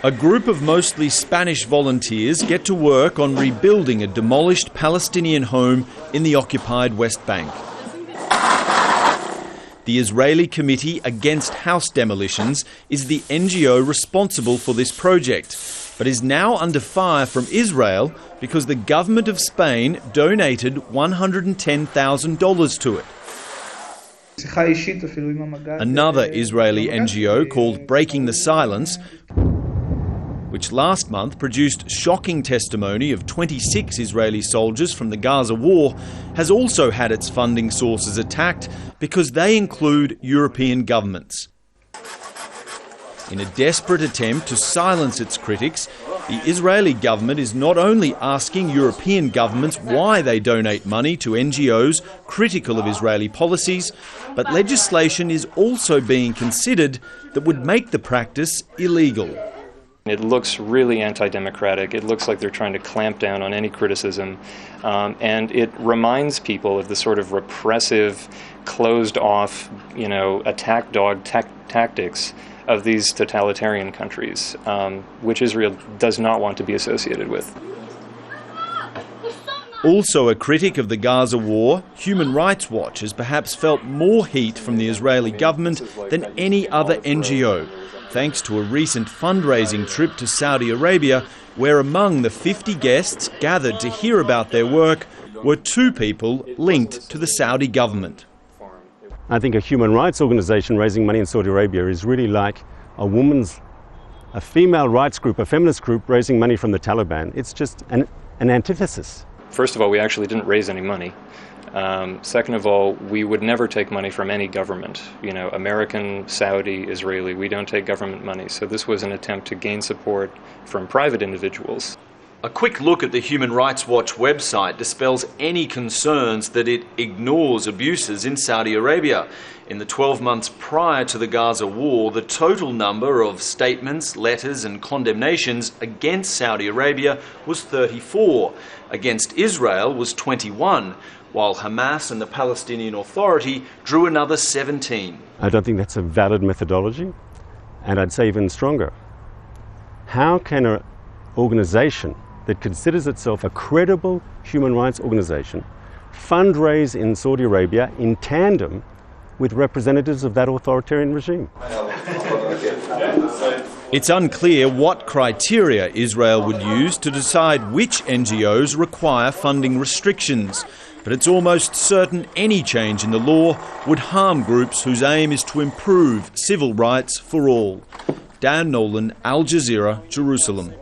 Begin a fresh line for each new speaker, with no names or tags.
A group of mostly Spanish volunteers get to work on rebuilding a demolished Palestinian home in the occupied West Bank. The Israeli Committee Against House Demolitions is the NGO responsible for this project, but is now under fire from Israel because the government of Spain donated $110,000 to it. Another Israeli NGO called Breaking the Silence, which last month produced shocking testimony of 26 Israeli soldiers from the Gaza war, has also had its funding sources attacked because they include European governments. In a desperate attempt to silence its critics, the Israeli government is not only asking European governments why they donate money to NGOs critical of Israeli policies, but legislation is also being considered that would make the practice illegal.
It looks really anti-democratic. It looks like they're trying to clamp down on any criticism. And it reminds people of the sort of repressive, closed-off, attack dog tactics of these totalitarian countries, which Israel does not want to be associated with.
Also a critic of the Gaza war, Human Rights Watch has perhaps felt more heat from the Israeli government than any other NGO, thanks to a recent fundraising trip to Saudi Arabia, where among the 50 guests gathered to hear about their work were 2 people linked to the Saudi government.
I think a human rights organisation raising money in Saudi Arabia is really like a female rights group, a feminist group raising money from the Taliban. It's just an antithesis.
First of all, we actually didn't raise any money. Second of all, we would never take money from any government. American, Saudi, Israeli, we don't take government money. So this was an attempt to gain support from private individuals.
A quick look at the Human Rights Watch website dispels any concerns that it ignores abuses in Saudi Arabia. In the 12 months prior to the Gaza war, the total number of statements, letters and condemnations against Saudi Arabia was 34. Against Israel was 21, while Hamas and the Palestinian Authority drew another 17.
I don't think that's a valid methodology, and I'd say even stronger. How can an organisation that considers itself a credible human rights organisation fundraise in Saudi Arabia in tandem with representatives of that authoritarian regime?
It's unclear what criteria Israel would use to decide which NGOs require funding restrictions, but it's almost certain any change in the law would harm groups whose aim is to improve civil rights for all. Dan Nolan, Al Jazeera, Jerusalem.